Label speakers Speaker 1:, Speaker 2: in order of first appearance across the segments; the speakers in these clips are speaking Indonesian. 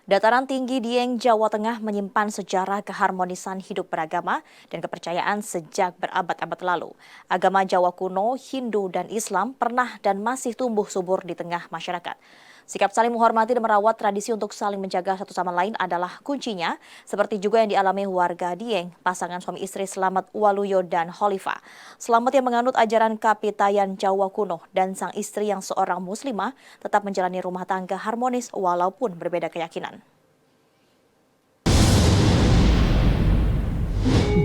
Speaker 1: Dataran tinggi Dieng, Jawa Tengah menyimpan sejarah keharmonisan hidup beragama dan kepercayaan sejak berabad-abad lalu. Agama Jawa kuno, Hindu, dan Islam pernah dan masih tumbuh subur di tengah masyarakat. Sikap saling menghormati dan merawat tradisi untuk saling menjaga satu sama lain adalah kuncinya, seperti juga yang dialami warga Dieng, pasangan suami istri Slamet Waluyo dan Khalifah. Slamet yang menganut ajaran Kapitayan Jawa kuno dan sang istri yang seorang muslimah tetap menjalani rumah tangga harmonis walaupun berbeda keyakinan.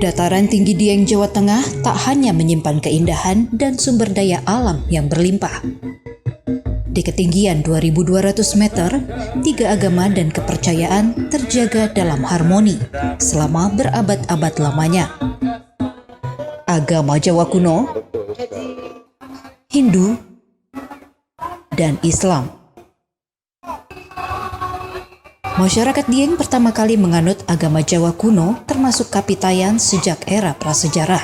Speaker 2: Dataran tinggi Dieng, Jawa Tengah tak hanya menyimpan keindahan dan sumber daya alam yang berlimpah. Di ketinggian 2.200 meter, tiga agama dan kepercayaan terjaga dalam harmoni selama berabad-abad lamanya. Agama Jawa kuno, Hindu, dan Islam. Masyarakat Dieng pertama kali menganut agama Jawa kuno termasuk Kapitayan sejak era prasejarah.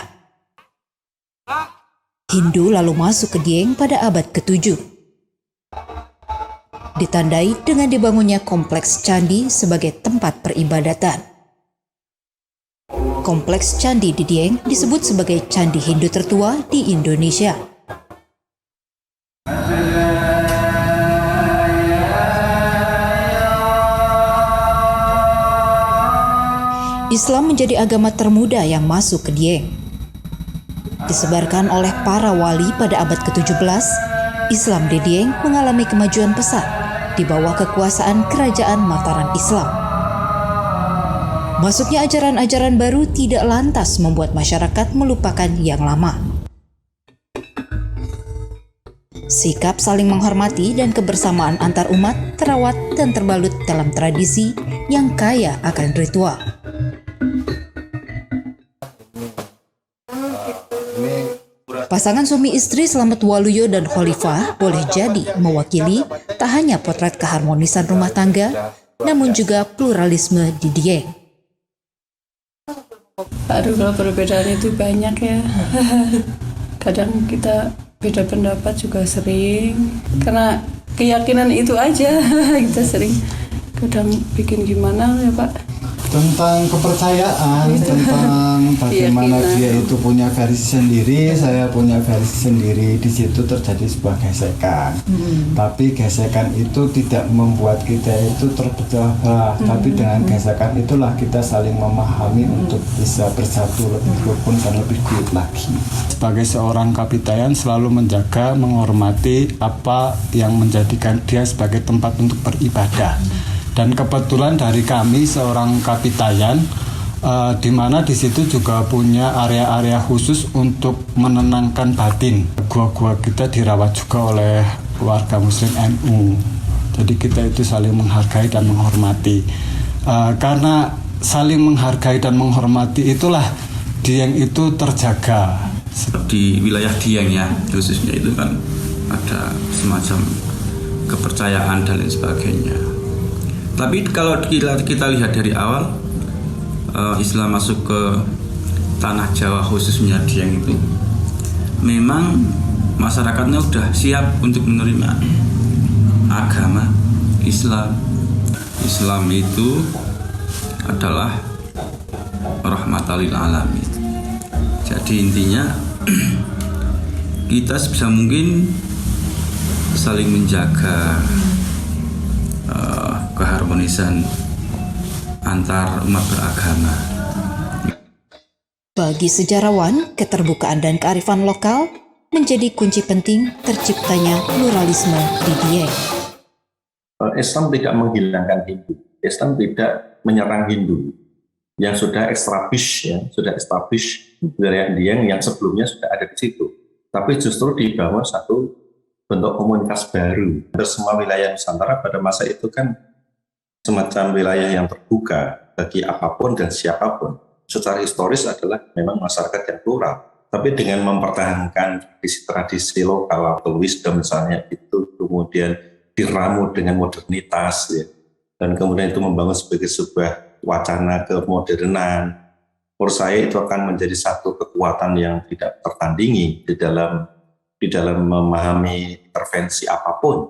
Speaker 2: Hindu lalu masuk ke Dieng pada abad ke-7. Ditandai dengan dibangunnya kompleks candi sebagai tempat peribadatan. Kompleks candi di Dieng disebut sebagai candi Hindu tertua di Indonesia. Islam menjadi agama termuda yang masuk ke Dieng. Disebarkan oleh para wali pada abad ke-17, Islam di Dieng mengalami kemajuan pesat di bawah kekuasaan Kerajaan Mataram Islam. Masuknya ajaran-ajaran baru tidak lantas membuat masyarakat melupakan yang lama. Sikap saling menghormati dan kebersamaan antar umat terawat dan terbalut dalam tradisi yang kaya akan ritual. Pasangan suami istri Slamet Waluyo dan Khalifah boleh jadi mewakili tak hanya potret keharmonisan rumah tangga, namun juga pluralisme di Dieng.
Speaker 3: Aduh, kalau perbedaan itu banyak ya. Kadang kita beda pendapat juga sering, karena keyakinan itu aja kita sering kadang bikin gimana ya Pak.
Speaker 4: Tentang kepercayaan, tentang bagaimana dia itu punya versi sendiri, saya punya versi sendiri. Di situ terjadi sebuah gesekan. Tapi gesekan itu tidak membuat kita itu terpecah belah. Tapi dengan gesekan itulah kita saling memahami untuk bisa bersatu lebih rukun dan lebih kuat lagi. Sebagai seorang Kapitayan selalu menjaga, menghormati apa yang menjadikan dia sebagai tempat untuk beribadah. Dan kebetulan dari kami seorang Kapitayan, di mana di situ juga punya area-area khusus untuk menenangkan batin. Gua-gua kita dirawat juga oleh warga Muslim NU. Jadi kita itu saling menghargai dan menghormati. Karena saling menghargai dan menghormati itulah Dieng itu terjaga.
Speaker 5: Di wilayah Dieng ya, khususnya itu kan ada semacam kepercayaan dan lain sebagainya. Tapi kalau kita lihat dari awal, Islam masuk ke tanah Jawa khususnya Dieng itu, memang masyarakatnya sudah siap untuk menerima agama Islam. Islam itu adalah rahmatan lil alamin. Jadi intinya kita sebisa mungkin saling menjaga keharmonisan antar umat beragama.
Speaker 2: Bagi sejarawan, keterbukaan dan kearifan lokal menjadi kunci penting terciptanya pluralisme di Dieng.
Speaker 6: Islam tidak menghilangkan Hindu. Islam tidak menyerang Hindu yang sudah establish wilayah Dieng yang sebelumnya sudah ada di situ. Tapi justru dibangun satu bentuk komunitas baru. Semua wilayah Nusantara pada masa itu kan semacam wilayah yang terbuka bagi apapun dan siapapun. Secara historis adalah memang masyarakat yang plural. Tapi dengan mempertahankan tradisi-tradisi lokal atau wisdom misalnya itu kemudian diramu dengan modernitas ya. Dan kemudian itu membangun sebagai sebuah wacana kemodernan. Menurut saya itu akan menjadi satu kekuatan yang tidak tertandingi di dalam memahami intervensi apapun.